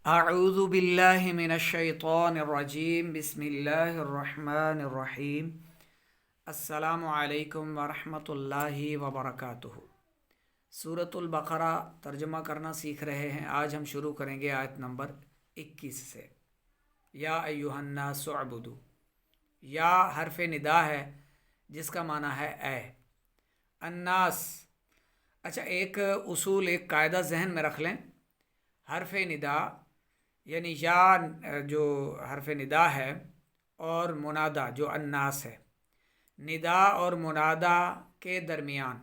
اعوذ باللہ من الشیطان الرجیم بسم اللہ الرحمن الرحیم السلام علیکم ورحمۃ اللہ وبرکاتہ۔ سورۃ البقرہ ترجمہ کرنا سیکھ رہے ہیں۔ آج ہم شروع کریں گے آیت نمبر 21 سے۔ یا ایھا الناس اعبدوا، یا حرف ندا ہے جس کا معنی ہے اے الناس۔ اچھا، ایک اصول، ایک قاعدہ ذہن میں رکھ لیں۔ حرف ندا یعنی یا جو حرف ندا ہے اور منادا جو الناس ہے، ندا اور منادا کے درمیان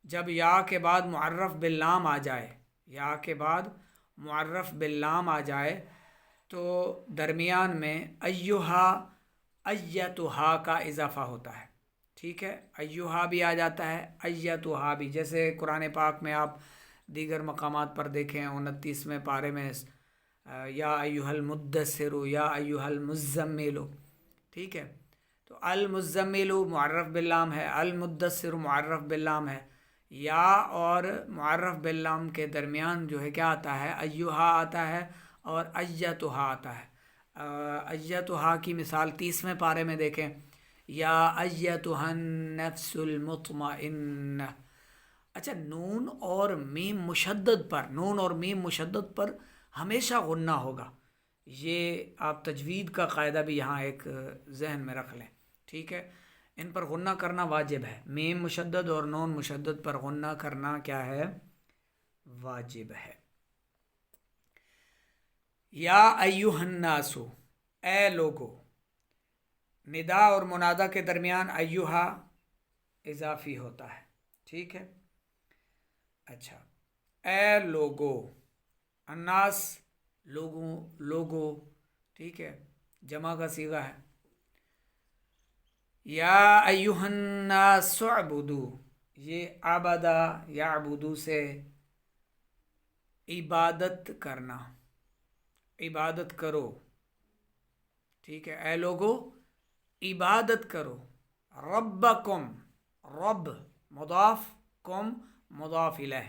جب یا کے بعد معرف باللام آ جائے، یا کے بعد معرف باللام آ جائے تو درمیان میں ایھا ایتھا کا اضافہ ہوتا ہے۔ ٹھیک ہے، ایھا بھی آ جاتا ہے، ایتھا بھی، جیسے قرآن پاک میں آپ دیگر مقامات پر دیکھیں 29ویں پارے میں یا ایھا المدثر یا ایھا المزمل۔ ٹھیک ہے، تو المزمل معرف باللام ہے، المدثر معرف باللام ہے، یا اور معرف باللام کے درمیان جو ہے کیا آتا ہے، ایھا آتا ہے اور ایتھا آتا ہے۔ ایتھا کی مثال 30ویں پارے میں دیکھیں، یا ایتھا النفس المطمئنہ۔ اچھا، نون اور میم مشدد پر ہمیشہ غنہ ہوگا۔ یہ آپ تجوید کا قاعدہ بھی یہاں ایک ذہن میں رکھ لیں۔ ٹھیک ہے، ان پر غنہ کرنا واجب ہے۔ میم مشدد اور نون مشدد پر غنہ کرنا کیا ہے؟ واجب ہے۔ یا ایھا الناس، اے لوگو۔ ندا اور منادا کے درمیان ایھا اضافی ہوتا ہے۔ ٹھیک ہے، اچھا، اے لوگو، الناس لوگو، ٹھیک ہے، جمع کا صیغہ ہے۔ یا ایھا الناس اعبدوا، یہ عبدہ یعبدو سے عبادت کرنا، عبادت کرو۔ ٹھیک ہے، اے لوگو عبادت کرو، ربکم، رب مضاف، کم مضاف الیہ،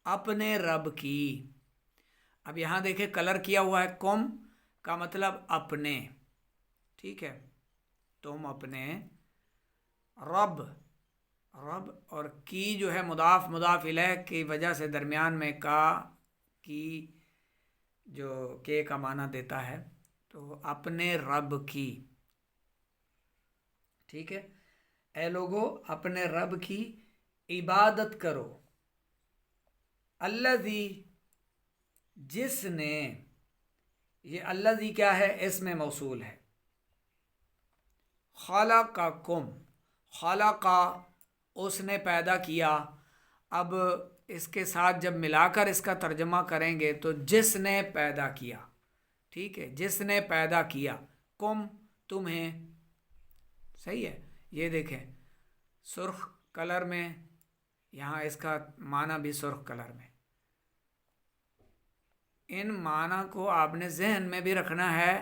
اپنے رب کی۔ اب یہاں دیکھیں کلر کیا ہوا ہے، کم کا مطلب اپنے۔ ٹھیک ہے، تم اپنے رب اور کی جو ہے مضاف الیہ کی وجہ سے درمیان میں کی جو کے کا معنی دیتا ہے، تو اپنے رب کی۔ ٹھیک ہے، اے لوگو اپنے رب کی عبادت کرو، الذی، جس نے، یہ الذی کیا ہے؟ اسم موصول ہے۔ خلقکم، خلق، اس نے پیدا کیا۔ اب اس کے ساتھ جب ملا کر اس کا ترجمہ کریں گے تو جس نے پیدا کیا۔ ٹھیک ہے، جس نے پیدا کیا، کم، تمہیں۔ صحیح ہے، یہ دیکھیں سرخ کلر میں، یہاں اس کا معنی بھی سرخ کلر میں۔ ان معنی کو آپ نے ذہن میں بھی رکھنا ہے،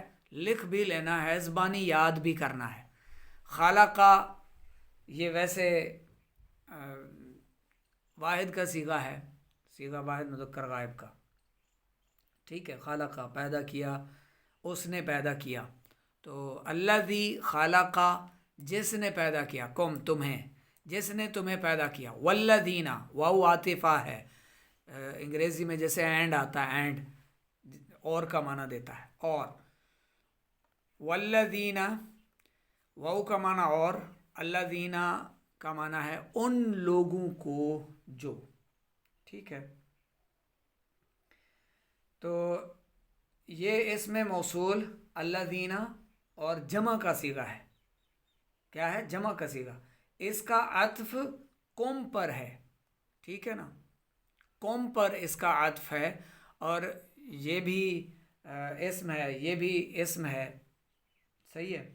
لکھ بھی لینا ہے، زبانی یاد بھی کرنا ہے۔ خالقہ یہ ویسے واحد کا صیغہ ہے، صیغہ واحد مذکر غائب کا۔ ٹھیک ہے، خالقہ پیدا کیا، اس نے پیدا کیا، تو الذی خالقہ، جس نے پیدا کیا، کم، تمہیں، جس نے تمہیں پیدا کیا، والذین، واو عاطفہ ہے، انگریزی میں جیسے اینڈ آتا ہے، اینڈ اور کا معنی دیتا ہے، اور۔ والذین، واو کا معنی اور، الذین کا معنی ہے ان لوگوں کو جو۔ ٹھیک ہے، تو یہ اسم موصول الذین اور جمع کا صیغہ ہے۔ کیا ہے؟ جمع کا صیغہ۔ اس کا عطف قم پر ہے۔ ٹھیک ہے نا، قوم پر اس کا عطف ہے، اور یہ بھی اسم ہے، یہ بھی اسم ہے۔ صحیح ہے،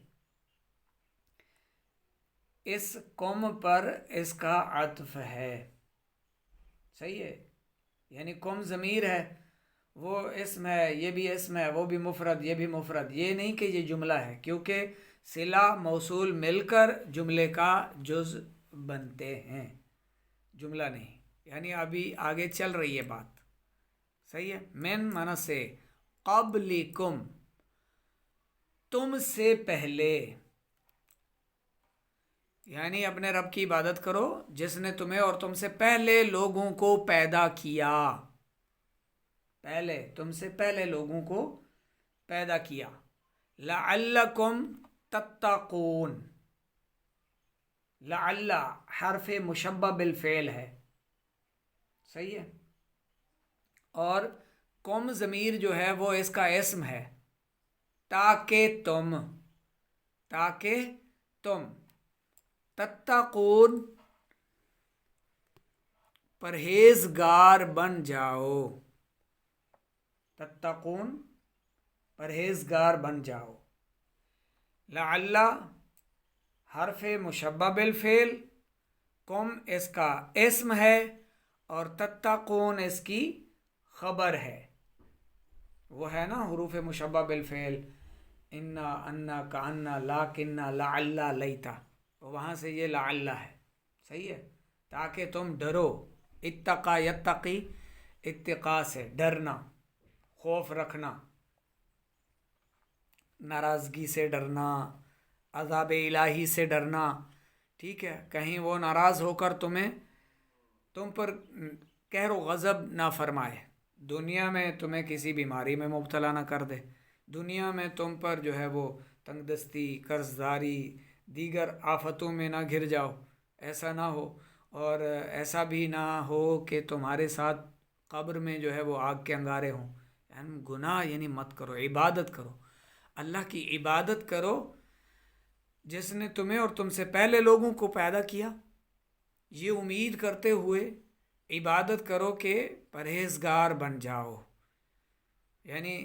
اس قوم پر اس کا عطف ہے۔ صحیح ہے، یعنی قوم ضمیر ہے، وہ اسم ہے، یہ بھی اسم ہے، وہ بھی مفرد، یہ بھی مفرد۔ یہ نہیں کہ یہ جملہ ہے، کیونکہ صلہ موصول مل کر جملے کا جز بنتے ہیں، جملہ نہیں۔ یعنی ابھی آگے چل رہی ہے بات۔ صحیح ہے، من معنی سے، قبلکم تم سے پہلے، یعنی اپنے رب کی عبادت کرو جس نے تمہیں اور تم سے پہلے لوگوں کو پیدا کیا، پہلے تم سے پہلے لوگوں کو پیدا کیا۔ لعلکم تتقون، لعل حرف مشبہ بالفعل ہے، صحیح ہے، اور کم ضمیر جو ہے وہ اس کا اسم ہے، تاکہ تم، تاکہ تم، تتقون پرہیزگار بن جاؤ، تتقون پرہیزگار بن جاؤ۔ لعل حرف مشبہ بالفعل، کم اس کا اسم ہے اور تتقون اس کی خبر ہے، وہ ہے نا حروف مشبہ بالفعل، انا، انا، کانا، لاکنہ، لعل، لیتا، وہاں سے یہ لعل ہے، صحیح ہے، تاکہ تم ڈرو۔ اتقا یتقی، اتقا سے ڈرنا، خوف رکھنا، ناراضگی سے ڈرنا، عذاب الہی سے ڈرنا، ٹھیک ہے، کہیں وہ ناراض ہو کر تم پر قہر و غضب نہ فرمائے، دنیا میں تمہیں کسی بیماری میں مبتلا نہ کر دے، دنیا میں تم پر جو ہے وہ تنگ دستی، قرض داری، دیگر آفتوں میں نہ گھر جاؤ، ایسا نہ ہو، اور ایسا بھی نہ ہو کہ تمہارے ساتھ قبر میں جو ہے وہ آگ کے انگارے ہوں، یعنی گناہ یعنی مت کرو، عبادت کرو، اللہ کی عبادت کرو جس نے تمہیں اور تم سے پہلے لوگوں کو پیدا کیا، یہ امید کرتے ہوئے عبادت کرو کہ پرہیزگار بن جاؤ، یعنی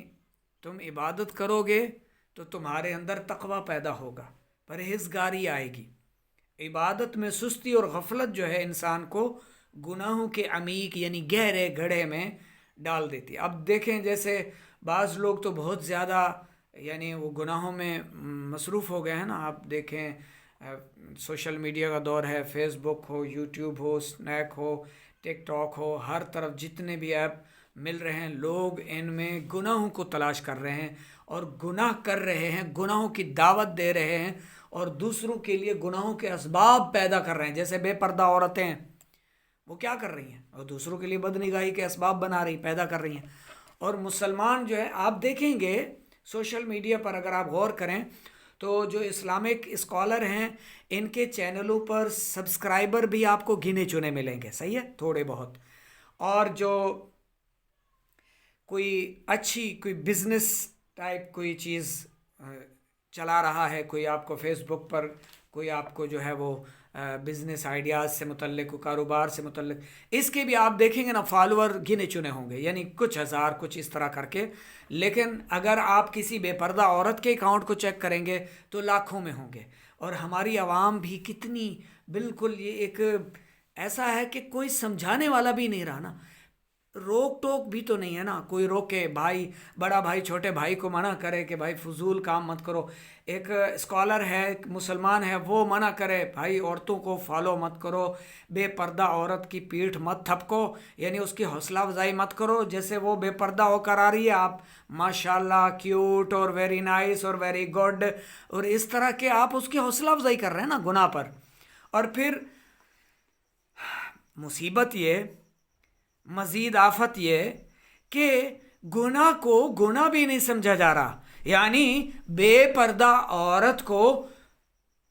تم عبادت کرو گے تو تمہارے اندر تقوی پیدا ہوگا، پرہیزگاری آئے گی۔ عبادت میں سستی اور غفلت جو ہے انسان کو گناہوں کے عمیق یعنی گہرے گڑھے میں ڈال دیتی ہے۔ اب دیکھیں جیسے بعض لوگ تو بہت زیادہ یعنی وہ گناہوں میں مصروف ہو گئے ہیں نا، آپ دیکھیں سوشل میڈیا کا دور ہے، فیس بک ہو، یوٹیوب ہو، اسنیک ہو، ٹک ٹاک ہو، ہر طرف جتنے بھی ایپ مل رہے ہیں، لوگ ان میں گناہوں کو تلاش کر رہے ہیں اور گناہ کر رہے ہیں، گناہوں کی دعوت دے رہے ہیں اور دوسروں کے لیے گناہوں کے اسباب پیدا کر رہے ہیں۔ جیسے بے پردہ عورتیں ہیں، وہ کیا کر رہی ہیں، اور دوسروں کے لیے بدنگاہی کے اسباب بنا رہی، پیدا کر رہی ہیں۔ اور مسلمان جو ہے، آپ دیکھیں گے سوشل میڈیا پر اگر آپ غور کریں تو جو اسلامک اسکالر ہیں ان کے چینلوں پر سبسکرائبر بھی آپ کو گنے چنے ملیں گے، صحیح ہے، تھوڑے بہت، اور جو کوئی اچھی کوئی بزنس ٹائپ کوئی چیز چلا رہا ہے، کوئی آپ کو فیس بک پر کوئی آپ کو جو ہے وہ بزنس آئیڈیاز سے متعلق، کاروبار سے متعلق، اس کے بھی آپ دیکھیں گے نا فالوور گنے چنے ہوں گے، یعنی کچھ ہزار کچھ اس طرح کر کے، لیکن اگر آپ کسی بے پردہ عورت کے اکاؤنٹ کو چیک کریں گے تو لاکھوں میں ہوں گے۔ اور ہماری عوام بھی کتنی بالکل یہ ایک ایسا ہے کہ کوئی سمجھانے والا بھی نہیں رہا نا، روک ٹوک بھی تو نہیں ہے نا، کوئی روکے، بھائی بڑا بھائی چھوٹے بھائی کو منع کرے کہ بھائی فضول کام مت کرو، ایک اسکالر ہے، ایک مسلمان ہے، وہ منع کرے بھائی عورتوں کو فالو مت کرو، بے پردہ عورت کی پیٹھ مت تھپکو، یعنی اس کی حوصلہ افزائی مت کرو، جیسے وہ بے پردہ ہو کر آ رہی ہے آپ ماشاءاللہ کیوٹ اور ویری نائس اور ویری گڈ، اور اس طرح کے آپ اس کی حوصلہ افزائی کر رہے ہیں نا گناہ پر۔ اور پھر مصیبت یہ، مزید آفت یہ کہ گناہ کو گناہ بھی نہیں سمجھا جا رہا، یعنی بے پردہ عورت کو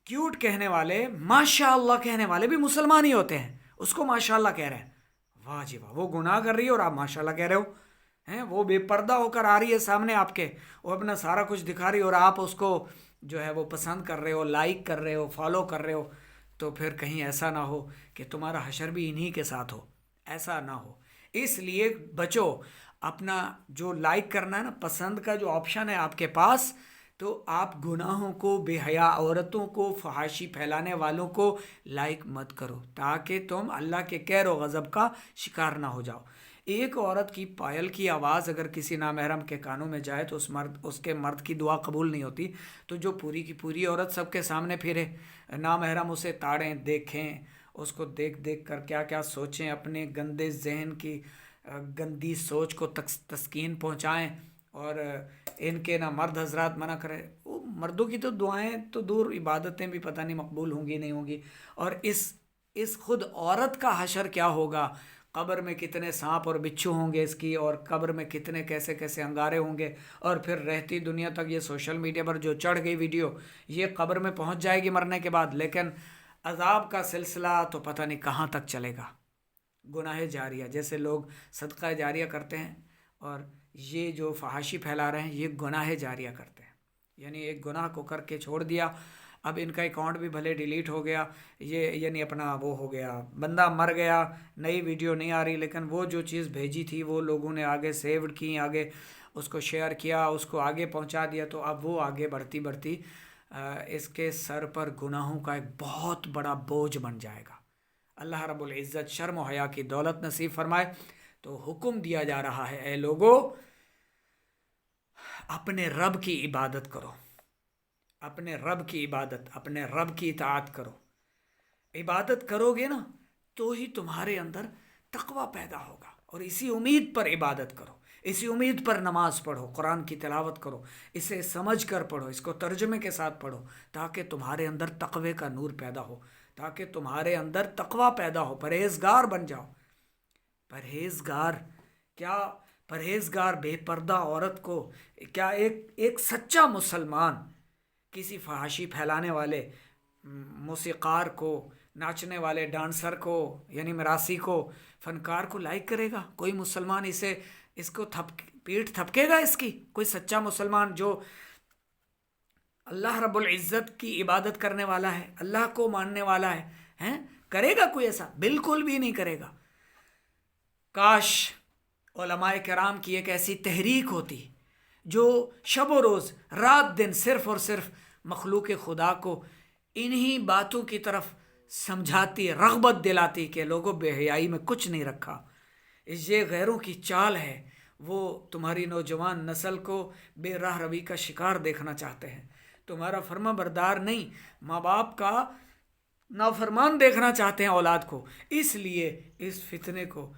کیوٹ کہنے والے، ماشاءاللہ کہنے والے بھی مسلمان ہی ہوتے ہیں، اس کو ماشاءاللہ کہہ رہے ہیں، واہ جی واہ، وہ گناہ کر رہی ہے اور آپ ماشاءاللہ کہہ رہے ہو ہیں، وہ بے پردہ ہو کر آ رہی ہے سامنے آپ کے، وہ اپنا سارا کچھ دکھا رہی ہے اور آپ اس کو جو ہے وہ پسند کر رہے ہو، لائک کر رہے ہو، فالو کر رہے ہو، تو پھر کہیں ایسا نہ ہو کہ تمہارا حشر بھی انہی کے ساتھ ہو، ایسا نہ ہو، اس لیے بچو، اپنا جو لائک کرنا ہے نا، پسند کا جو آپشن ہے آپ کے پاس، تو آپ گناہوں کو، بے حیا عورتوں کو، فحاشی پھیلانے والوں کو لائک مت کرو، تاکہ تم اللہ کے قہر و غضب کا شکار نہ ہو جاؤ۔ ایک عورت کی پائل کی آواز اگر کسی نامحرم کے کانوں میں جائے تو اس کے مرد کی دعا قبول نہیں ہوتی، تو جو پوری کی پوری عورت سب کے سامنے پھرے، نامحرم اسے تاڑیں، دیکھیں، اس کو دیکھ دیکھ کر کیا کیا سوچیں، اپنے گندے ذہن کی گندی سوچ کو تسکین پہنچائیں، اور ان کے نہ مرد حضرات منع کرے. وہ مردوں کی تو دعائیں تو دور، عبادتیں بھی پتہ نہیں مقبول ہوں گی نہیں ہوں گی. اور اس خود عورت کا حشر کیا ہوگا، قبر میں کتنے سانپ اور بچھو ہوں گے اس کی، اور قبر میں کتنے کیسے کیسے انگارے ہوں گے. اور پھر رہتی دنیا تک یہ سوشل میڈیا پر جو چڑھ گئی ویڈیو، یہ قبر میں پہنچ جائے گی مرنے کے بعد، لیکن عذاب کا سلسلہ تو پتہ نہیں کہاں تک چلے گا. گناہ جاریہ، جیسے لوگ صدقہ جاریہ کرتے ہیں، اور یہ جو فحاشی پھیلا رہے ہیں یہ گناہ جاریہ کرتے ہیں. یعنی ایک گناہ کو کر کے چھوڑ دیا، اب ان کا اکاؤنٹ بھی بھلے ڈیلیٹ ہو گیا، یہ یعنی اپنا وہ ہو گیا، بندہ مر گیا، نئی ویڈیو نہیں آ رہی، لیکن وہ جو چیز بھیجی تھی وہ لوگوں نے آگے سیوڈ کی، آگے اس کو شیئر کیا، اس کو آگے پہنچا دیا، تو اب وہ آگے بڑھتی بڑھتی اس کے سر پر گناہوں کا ایک بہت بڑا بوجھ بن جائے گا. اللہ رب العزت شرم و حیا کی دولت نصیب فرمائے. تو حکم دیا جا رہا ہے، اے لوگو اپنے رب کی عبادت کرو، اپنے رب کی عبادت، اپنے رب کی اطاعت کرو. عبادت کرو گے نا تو ہی تمہارے اندر تقوی پیدا ہوگا، اور اسی امید پر عبادت کرو، اسی امید پر نماز پڑھو، قرآن کی تلاوت کرو، اسے سمجھ کر پڑھو، اس کو ترجمے کے ساتھ پڑھو، تاکہ تمہارے اندر تقوی کا نور پیدا ہو، تاکہ تمہارے اندر تقوی پیدا ہو، پرہیزگار بن جاؤ. پرہیزگار کیا؟ پرہیزگار بے پردہ عورت کو کیا ایک سچا مسلمان کسی فحاشی پھیلانے والے موسیقار کو، ناچنے والے ڈانسر کو، یعنی میراثی کو، فنکار کو لائک کرے گا؟ کوئی مسلمان اس کو پیٹھ تھپکے گا اس کی؟ کوئی سچا مسلمان جو اللہ رب العزت کی عبادت کرنے والا ہے، اللہ کو ماننے والا ہے، کرے گا کوئی ایسا؟ بالکل بھی نہیں کرے گا. کاش علماء کرام کی ایک ایسی تحریک ہوتی جو شب و روز، رات دن صرف اور صرف مخلوق خدا کو انہی باتوں کی طرف سمجھاتی، رغبت دلاتی کہ لوگوں بے حیائی میں کچھ نہیں رکھا، یہ غیروں کی چال ہے. وہ تمہاری نوجوان نسل کو بے راہ روی کا شکار دیکھنا چاہتے ہیں، تمہارا فرما بردار نہیں، ماں باپ کا نافرمان دیکھنا چاہتے ہیں اولاد کو. اس لیے اس فتنے کو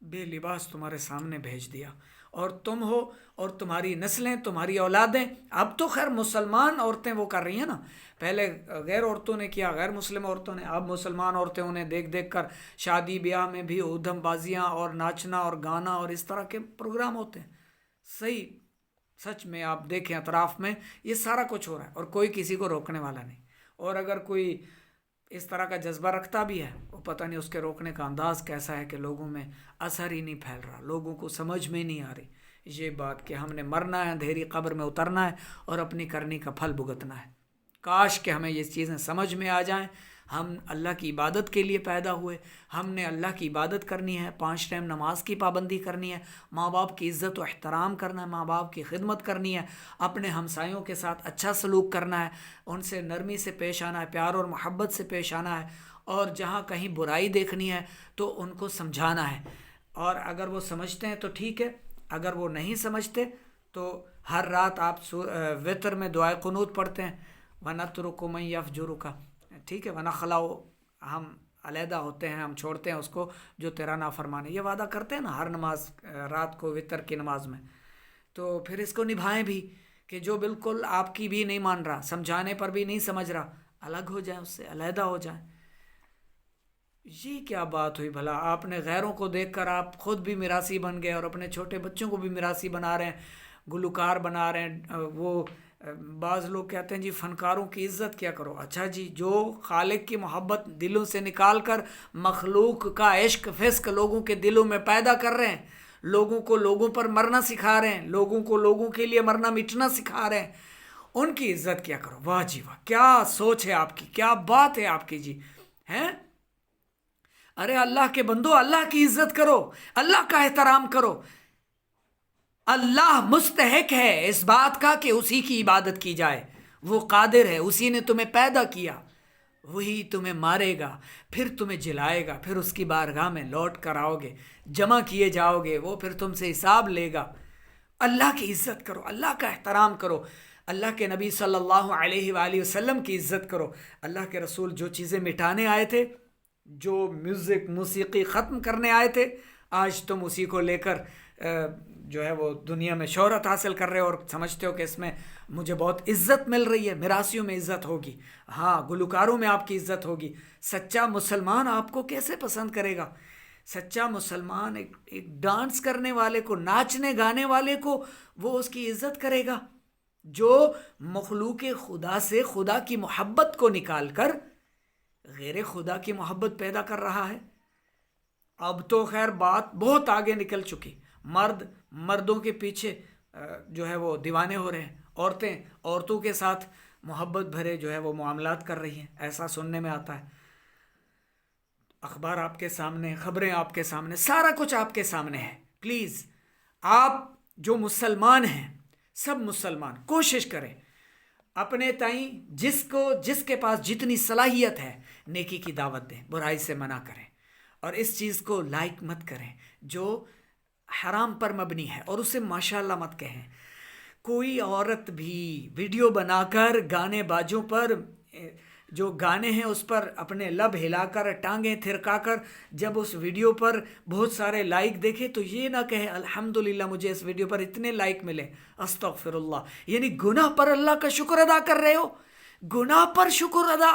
بے لباس تمہارے سامنے بھیج دیا، اور تم ہو اور تمہاری نسلیں، تمہاری اولادیں. اب تو خیر مسلمان عورتیں وہ کر رہی ہیں نا، پہلے غیر عورتوں نے کیا، غیر مسلم عورتوں نے، اب مسلمان عورتیں انہیں دیکھ دیکھ کر شادی بیاہ میں بھی ادھم بازیاں اور ناچنا اور گانا اور اس طرح کے پروگرام ہوتے ہیں. صحیح، سچ میں آپ دیکھیں اطراف میں یہ سارا کچھ ہو رہا ہے، اور کوئی کسی کو روکنے والا نہیں. اور اگر کوئی اس طرح کا جذبہ رکھتا بھی ہے، وہ پتہ نہیں اس کے روکنے کا انداز کیسا ہے کہ لوگوں میں اثر ہی نہیں پھیل رہا، لوگوں کو سمجھ میں نہیں آ رہی یہ بات کہ ہم نے مرنا ہے، اندھیری قبر میں اترنا ہے اور اپنی کرنی کا پھل بھگتنا ہے. کاش کہ ہمیں یہ چیزیں سمجھ میں آ جائیں. ہم اللہ کی عبادت کے لیے پیدا ہوئے، ہم نے اللہ کی عبادت کرنی ہے، 5 ٹائم نماز کی پابندی کرنی ہے، ماں باپ کی عزت و احترام کرنا ہے، ماں باپ کی خدمت کرنی ہے، اپنے ہمسایوں کے ساتھ اچھا سلوک کرنا ہے، ان سے نرمی سے پیش آنا ہے، پیار اور محبت سے پیش آنا ہے، اور جہاں کہیں برائی دیکھنی ہے تو ان کو سمجھانا ہے. اور اگر وہ سمجھتے ہیں تو ٹھیک ہے، اگر وہ نہیں سمجھتے تو ہر رات آپ وتر میں دعائے قنوت پڑھتے ہیں، وَنَتْرُكُ مَن يَفْجُرُكَ، ٹھیک ہے، وَنَخْلَعُ، ہم علیحدہ ہوتے ہیں، ہم چھوڑتے ہیں اس کو جو تیرا نافرمان ہے. یہ وعدہ کرتے ہیں نا ہر نماز رات کو وتر کی نماز میں. تو پھر اس کو نبھائیں بھی کہ جو بالکل آپ کی بھی نہیں مان رہا، سمجھانے پر بھی نہیں سمجھ رہا، الگ ہو جائیں، اس سے علیحدہ ہو جائیں. یہ کیا بات ہوئی بھلا؟ آپ نے غیروں کو دیکھ کر آپ خود بھی میراثی بن گئے، اور اپنے چھوٹے بچوں کو بھی میراثی بنا رہے ہیں، گلوکار بنا رہے ہیں. وہ بعض لوگ کہتے ہیں جی فنکاروں کی عزت کیا کرو. اچھا جی، جو خالق کی محبت دلوں سے نکال کر مخلوق کا عشق فسق لوگوں کے دلوں میں پیدا کر رہے ہیں، لوگوں کو لوگوں پر مرنا سکھا رہے ہیں، لوگوں کو لوگوں کے لیے مرنا مٹنا سکھا رہے ہیں، ان کی عزت کیا کرو. واہ جی واہ، کیا سوچ ہے آپ کی، کیا بات ہے آپ کی جی، ہیں؟ ارے اللہ کے بندو، اللہ کی عزت کرو، اللہ کا احترام کرو. اللہ مستحق ہے اس بات کا کہ اسی کی عبادت کی جائے. وہ قادر ہے، اسی نے تمہیں پیدا کیا، وہی تمہیں مارے گا، پھر تمہیں جلائے گا، پھر اس کی بارگاہ میں لوٹ کر آؤ گے، جمع کیے جاؤ گے، وہ پھر تم سے حساب لے گا. اللہ کی عزت کرو، اللہ کا احترام کرو، اللہ کے نبی صلی اللہ علیہ وآلہ وسلم کی عزت کرو. اللہ کے رسول جو چیزیں مٹانے آئے تھے، جو موسیقی ختم کرنے آئے تھے، آج تم اسی کو لے کر جو ہے وہ دنیا میں شہرت حاصل کر رہے ہو اور سمجھتے ہو کہ اس میں مجھے بہت عزت مل رہی ہے، میراثیوں میں عزت ہوگی، ہاں گلوکاروں میں آپ کی عزت ہوگی، سچا مسلمان آپ کو کیسے پسند کرے گا؟ سچا مسلمان ایک ڈانس کرنے والے کو، ناچنے گانے والے کو وہ اس کی عزت کرے گا جو مخلوق خدا سے خدا کی محبت کو نکال کر غیر خدا کی محبت پیدا کر رہا ہے۔ اب تو خیر بات بہت آگے نکل چکی، مردوں کے پیچھے جو ہے وہ دیوانے ہو رہے ہیں، عورتیں عورتوں کے ساتھ محبت بھرے جو ہے وہ معاملات کر رہی ہیں، ایسا سننے میں آتا ہے۔ اخبار آپ کے سامنے، خبریں آپ کے سامنے، سارا کچھ آپ کے سامنے ہے۔ پلیز آپ جو مسلمان ہیں، سب مسلمان کوشش کریں اپنے تئیں جس کے پاس جتنی صلاحیت ہے نیکی کی دعوت دیں، برائی سے منع کریں، اور اس چیز کو لائک مت کریں جو حرام پر مبنی ہے، اور اسے ماشاءاللہ مت کہیں۔ کوئی عورت بھی ویڈیو بنا کر گانے بازوں پر، جو گانے ہیں اس پر اپنے لب ہلا کر، ٹانگیں تھرکا کر جب اس ویڈیو پر بہت سارے لائک دیکھے تو یہ نہ کہے الحمدللہ مجھے اس ویڈیو پر اتنے لائک ملے، استغفر اللہ، یعنی گناہ پر اللہ کا شکر ادا کر رہے ہو، گناہ پر شکر ادا،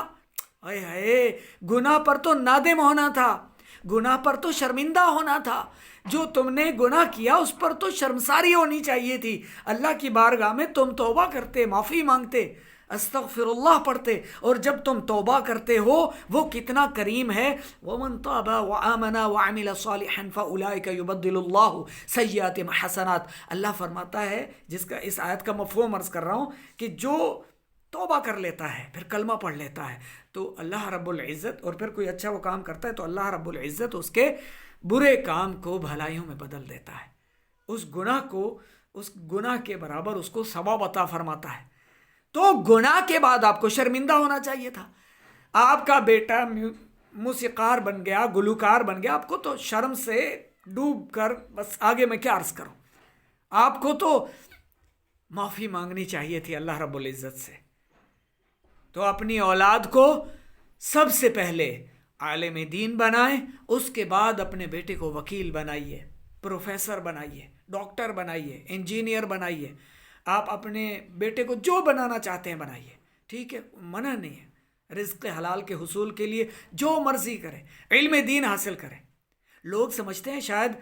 اے ہائے، گناہ پر تو نادم ہونا تھا، گناہ پر تو شرمندہ ہونا تھا، جو تم نے گناہ کیا اس پر تو شرمساری ہونی چاہیے تھی، اللہ کی بارگاہ میں تم توبہ کرتے، معافی مانگتے، استغفر اللہ پڑھتے، اور جب تم توبہ کرتے ہو وہ کتنا کریم ہے، وَمَن تَابَ وَآمَنَ وَعَمِلَ صَالِحًا فَأُولَٰئِكَ يُبَدِّلُ اللَّهُ سَيِّئَاتِهِمْ حَسَنَاتٍ، اللہ فرماتا ہے، جس کا اس آیت کا مفہوم عرض کر رہا ہوں، کہ جو توبہ کر لیتا ہے پھر کلمہ پڑھ لیتا ہے تو اللہ رب العزت، اور پھر کوئی اچھا وہ کام کرتا ہے تو اللہ رب العزت اس کے برے کام کو بھلائیوں میں بدل دیتا ہے، اس گناہ کے برابر اس کو ثواب عطا فرماتا ہے۔ تو گناہ کے بعد آپ کو شرمندہ ہونا چاہیے تھا۔ آپ کا بیٹا موسیقار بن گیا، گلوکار بن گیا، آپ کو تو شرم سے ڈوب کر، بس آگے میں کیا عرض کروں، آپ کو تو معافی مانگنی چاہیے تھی اللہ رب العزت سے۔ تو اپنی اولاد کو سب سے پہلے عالم دین بنائیں، اس کے بعد اپنے بیٹے کو وکیل بنائیے، پروفیسر بنائیے، ڈاکٹر بنائیے، انجینئر بنائیے، آپ اپنے بیٹے کو جو بنانا چاہتے ہیں بنائیے، ٹھیک ہے، منع نہیں ہے، رزق حلال کے حصول کے لیے جو مرضی کرے، علم دین حاصل کرے۔ لوگ سمجھتے ہیں شاید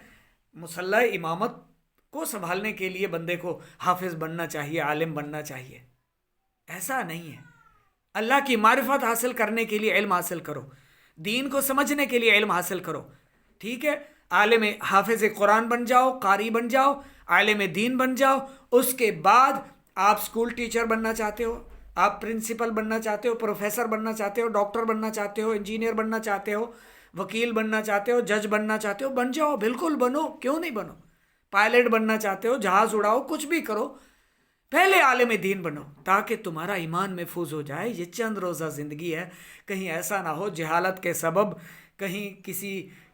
مصلی امامت کو سنبھالنے کے لیے بندے کو حافظ بننا چاہیے، عالم بننا چاہیے، ایسا نہیں ہے۔ اللہ کی معرفت حاصل کرنے کے لیے علم حاصل کرو، دین کو سمجھنے کے لیے علم حاصل کرو، ٹھیک ہے، عالم حافظ قرآن بن جاؤ، قاری بن جاؤ، عالم دین بن جاؤ، اس کے بعد آپ سکول ٹیچر بننا چاہتے ہو، آپ پرنسپل بننا چاہتے ہو، پروفیسر بننا چاہتے ہو، ڈاکٹر بننا چاہتے ہو، انجینئر بننا چاہتے ہو، وکیل بننا چاہتے ہو، جج بننا چاہتے ہو، بن جاؤ، بالکل بنو، کیوں نہیں بنو، پائلٹ بننا چاہتے ہو، جہاز اڑاؤ، کچھ بھی کرو، پہلے عالم دین بنو تاکہ تمہارا ایمان محفوظ ہو جائے۔ یہ چند روزہ زندگی ہے، کہیں ایسا نہ ہو جہالت کے سبب کہیں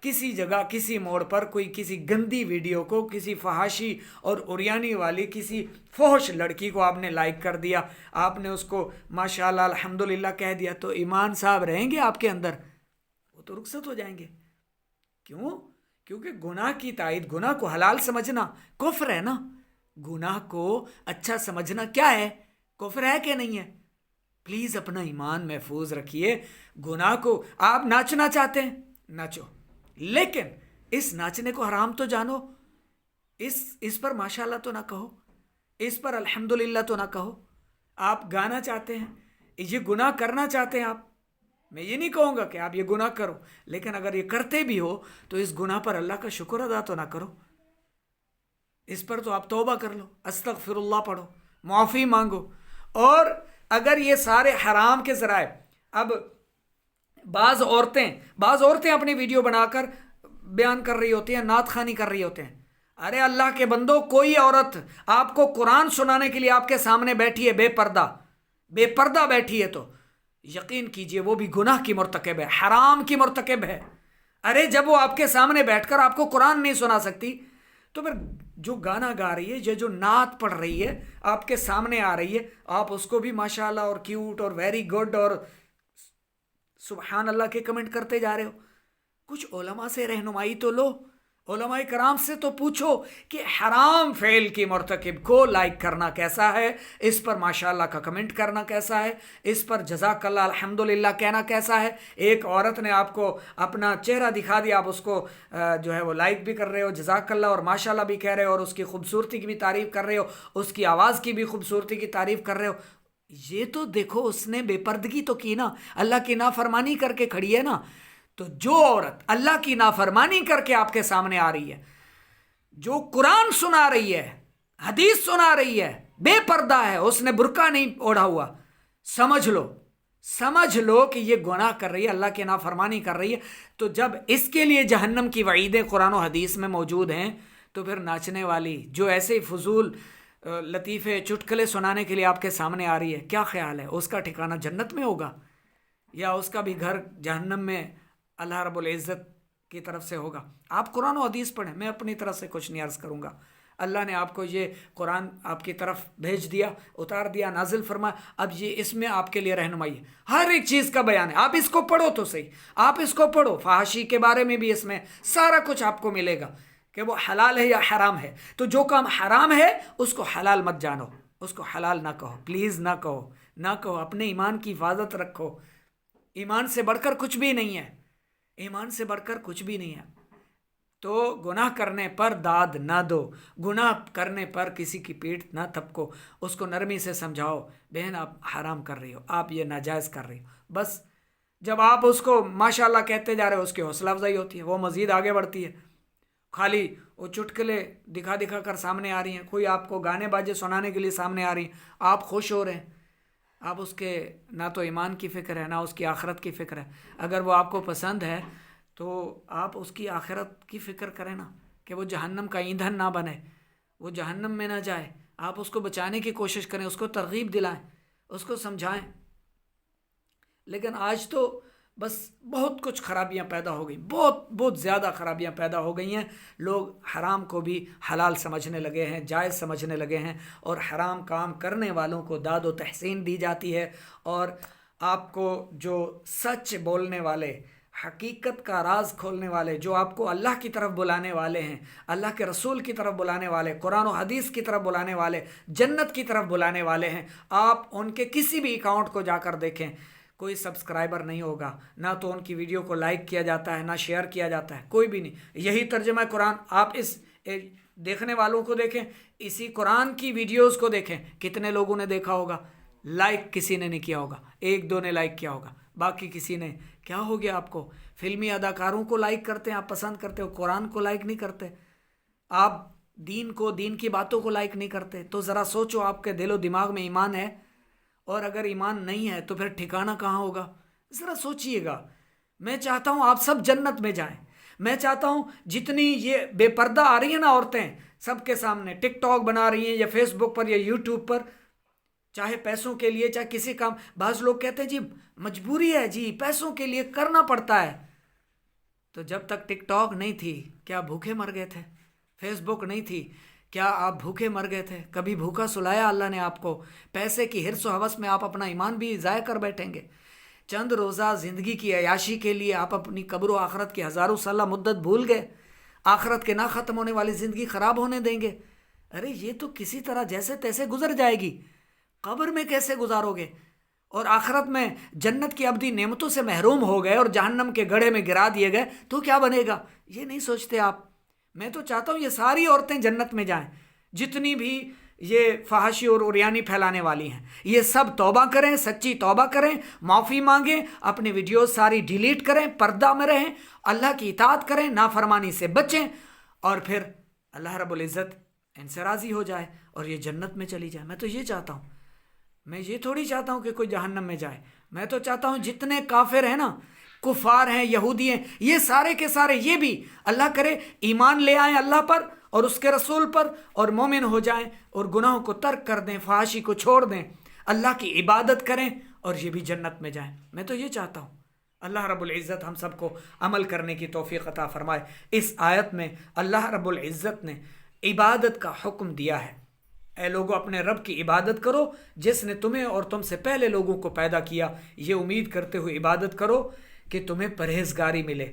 کسی جگہ کسی موڑ پر کوئی کسی گندی ویڈیو کو، کسی فحاشی اور عریانی والی کسی فحش لڑکی کو آپ نے لائک کر دیا، آپ نے اس کو ماشاءاللہ الحمدللہ کہہ دیا، تو ایمان صاحب رہیں گے آپ کے اندر؟ وہ تو رخصت ہو جائیں گے۔ کیوں؟ کیونکہ گناہ کی تائید، گناہ کو حلال سمجھنا کفر ہے نا، گناہ کو اچھا سمجھنا کیا ہے؟ کفر ہے کہ نہیں ہے؟ پلیز اپنا ایمان محفوظ رکھیے۔ گناہ کو آپ ناچنا چاہتے ہیں ناچو، لیکن اس ناچنے کو حرام تو جانو، اس پر ماشاءاللہ تو نہ کہو، اس پر الحمدللہ تو نہ کہو۔ آپ گانا چاہتے ہیں، یہ گناہ کرنا چاہتے ہیں آپ، میں یہ نہیں کہوں گا کہ آپ یہ گناہ کرو، لیکن اگر یہ کرتے بھی ہو تو اس گناہ پر اللہ کا شکر ادا تو نہ کرو، اس پر تو آپ توبہ کر لو، استغفر اللہ پڑھو، معافی مانگو۔ اور اگر یہ سارے حرام کے ذرائع، اب بعض عورتیں اپنی ویڈیو بنا کر بیان کر رہی ہوتی ہیں، نعت خوانی کر رہی ہوتے ہیں، ارے اللہ کے بندو، کوئی عورت آپ کو قرآن سنانے کے لیے آپ کے سامنے بیٹھی ہے، بے پردہ بیٹھی ہے، تو یقین کیجئے وہ بھی گناہ کی مرتکب ہے، حرام کی مرتکب ہے۔ ارے جب وہ آپ کے سامنے بیٹھ کر آپ کو قرآن نہیں سنا سکتی تو پھر جو گانا گا رہی ہے، جو نعت پڑھ رہی ہے، آپ کے سامنے آ رہی ہے، آپ اس کو بھی ماشاءاللہ اور کیوٹ اور ویری گڈ اور سبحان اللہ کے کمنٹ کرتے جا رہے ہو۔ کچھ علماء سے رہنمائی تو لو، علماء کرام سے تو پوچھو کہ حرام فعل کی مرتکب کو لائک کرنا کیسا ہے، اس پر ماشاءاللہ کا کمنٹ کرنا کیسا ہے، اس پر جزاک اللہ الحمدللہ کہنا کیسا ہے۔ ایک عورت نے آپ کو اپنا چہرہ دکھا دیا، آپ اس کو جو ہے وہ لائک بھی کر رہے ہو، جزاک اللہ اور ماشاءاللہ بھی کہہ رہے ہو، اور اس کی خوبصورتی کی بھی تعریف کر رہے ہو، اس کی آواز کی بھی خوبصورتی کی تعریف کر رہے ہو۔ یہ تو دیکھو اس نے بے پردگی تو کی نا، اللہ کی نافرمانی کر کے کھڑی ہے نا۔ تو جو عورت اللہ کی نافرمانی کر کے آپ کے سامنے آ رہی ہے، جو قرآن سنا رہی ہے، حدیث سنا رہی ہے، بے پردہ ہے، اس نے برقع نہیں اوڑھا ہوا، سمجھ لو کہ یہ گناہ کر رہی ہے، اللہ کی نافرمانی کر رہی ہے۔ تو جب اس کے لیے جہنم کی وعیدیں قرآن و حدیث میں موجود ہیں، تو پھر ناچنے والی جو ایسے فضول لطیفے چٹکلے سنانے کے لیے آپ کے سامنے آ رہی ہے، کیا خیال ہے اس کا ٹھکانہ جنت میں ہوگا یا اس کا بھی گھر جہنم میں اللہ رب العزت کی طرف سے ہوگا؟ آپ قرآن و حدیث پڑھیں، میں اپنی طرف سے کچھ نہیں عرض کروں گا۔ اللہ نے آپ کو یہ قرآن آپ کی طرف بھیج دیا، اتار دیا، نازل فرمایا، اب یہ اس میں آپ کے لیے رہنمائی ہے، ہر ایک چیز کا بیان ہے۔ آپ اس کو پڑھو تو صحیح، آپ اس کو پڑھو، فحاشی کے بارے میں بھی اس میں سارا کچھ آپ کو ملے گا کہ وہ حلال ہے یا حرام ہے۔ تو جو کام حرام ہے اس کو حلال مت جانو، اس کو حلال نہ کہو، پلیز نہ کہو، اپنے ایمان کی حفاظت رکھو۔ ایمان سے بڑھ کر کچھ بھی نہیں ہے، ایمان سے بڑھ کر کچھ بھی نہیں ہے۔ تو گناہ کرنے پر داد نہ دو، گناہ کرنے پر کسی کی پیٹھ نہ تھپکو، اس کو نرمی سے سمجھاؤ، بہن آپ حرام کر رہی ہو، آپ یہ ناجائز کر رہی ہو۔ بس جب آپ اس کو ماشاءاللہ کہتے جا رہے ہو، اس کی حوصلہ افزائی ہوتی ہے، وہ مزید آگے بڑھتی ہے۔ خالی وہ چٹکلے دکھا کر سامنے آ رہی ہیں، کوئی آپ کو گانے باجے سنانے کے لیے سامنے آ رہی ہیں، آپ خوش ہو رہے ہیں۔ آپ اس کے نہ تو ایمان کی فکر ہے، نہ اس کی آخرت کی فکر ہے۔ اگر وہ آپ کو پسند ہے تو آپ اس کی آخرت کی فکر کریں نا، کہ وہ جہنم کا ایندھن نہ بنے، وہ جہنم میں نہ جائے۔ آپ اس کو بچانے کی کوشش کریں، اس کو ترغیب دلائیں، اس کو سمجھائیں۔ لیکن آج تو بس بہت کچھ خرابیاں پیدا ہو گئی، بہت زیادہ خرابیاں پیدا ہو گئی ہیں۔ لوگ حرام کو بھی حلال سمجھنے لگے ہیں، جائز سمجھنے لگے ہیں، اور حرام کام کرنے والوں کو داد و تحسین دی جاتی ہے۔ اور آپ کو جو سچ بولنے والے، حقیقت کا راز کھولنے والے، جو آپ کو اللہ کی طرف بلانے والے ہیں، اللہ کے رسول کی طرف بلانے والے، قرآن و حدیث کی طرف بلانے والے، جنت کی طرف بلانے والے ہیں، آپ ان کے کسی بھی اکاؤنٹ کو جا کر دیکھیں، کوئی سبسکرائبر نہیں ہوگا، نہ تو ان کی ویڈیو کو لائک کیا جاتا ہے، نہ شیئر کیا جاتا ہے، کوئی بھی نہیں۔ یہی ترجمہ قرآن، آپ اس دیکھنے والوں کو دیکھیں، اسی قرآن کی ویڈیوز کو دیکھیں، کتنے لوگوں نے دیکھا ہوگا؟ لائک کسی نے نہیں کیا ہوگا، ایک دو نے لائک کیا ہوگا، باقی کسی نے۔ کیا ہو گیا آپ کو؟ فلمی اداکاروں کو لائک کرتے ہیں، آپ پسند کرتے ہو، قرآن کو لائک نہیں کرتے، آپ دین کی باتوں کو لائک نہیں کرتے۔ تو ذرا سوچو، آپ کے دل و دماغ میں ایمان ہے؟ اور اگر ایمان نہیں ہے تو پھر ٹھکانہ کہاں ہوگا؟ ذرا سوچئے گا۔ میں چاہتا ہوں آپ سب جنت میں جائیں۔ میں چاہتا ہوں جتنی یہ بے پردہ آ رہی ہیں نا عورتیں، سب کے سامنے ٹک ٹاک بنا رہی ہیں، یا فیس بک پر یا یوٹیوب پر، چاہے پیسوں کے لیے، چاہے کسی کام۔ بعض لوگ کہتے ہیں جی مجبوری ہے، جی پیسوں کے لیے کرنا پڑتا ہے۔ تو جب تک ٹک ٹاک نہیں تھی کیا بھوکے مر گئے تھے؟ فیس بک نہیں تھی کیا آپ بھوکے مر گئے تھے؟ کبھی بھوکا سلایا اللہ نے آپ کو؟ پیسے کی حرص و ہوس میں آپ اپنا ایمان بھی ضائع کر بیٹھیں گے؟ چند روزہ زندگی کی عیاشی کے لیے آپ اپنی قبر و آخرت کی ہزاروں سالہ مدت بھول گئے؟ آخرت کے نہ ختم ہونے والی زندگی خراب ہونے دیں گے؟ ارے یہ تو کسی طرح جیسے تیسے گزر جائے گی، قبر میں کیسے گزارو گے؟ اور آخرت میں جنت کی ابدی نعمتوں سے محروم ہو گئے اور جہنم کے گڑھے میں گرا دیے گئے تو کیا بنے گا؟ یہ نہیں سوچتے آپ۔ میں تو چاہتا ہوں یہ ساری عورتیں جنت میں جائیں، جتنی بھی یہ فحاشی اور عریانی پھیلانے والی ہیں، یہ سب توبہ کریں، سچی توبہ کریں، معافی مانگیں، اپنی ویڈیوز ساری ڈیلیٹ کریں، پردہ میں رہیں، اللہ کی اطاعت کریں، نافرمانی سے بچیں، اور پھر اللہ رب العزت ان سے راضی ہو جائے اور یہ جنت میں چلی جائے۔ میں تو یہ چاہتا ہوں، میں یہ تھوڑی چاہتا ہوں کہ کوئی جہنم میں جائے۔ میں تو چاہتا ہوں جتنے کافر ہیں نا، کفار ہیں، یہودی ہیں، یہ سارے کے سارے یہ بھی اللہ کرے ایمان لے آئیں اللہ پر اور اس کے رسول پر، اور مومن ہو جائیں، اور گناہوں کو ترک کر دیں، فحاشی کو چھوڑ دیں، اللہ کی عبادت کریں، اور یہ بھی جنت میں جائیں۔ میں تو یہ چاہتا ہوں۔ اللہ رب العزت ہم سب کو عمل کرنے کی توفیق عطا فرمائے۔ اس آیت میں اللہ رب العزت نے عبادت کا حکم دیا ہے۔ اے لوگو اپنے رب کی عبادت کرو جس نے تمہیں اور تم سے پہلے لوگوں کو پیدا کیا، یہ امید کرتے ہوئے عبادت کرو کہ تمہیں پرہیزگاری ملے۔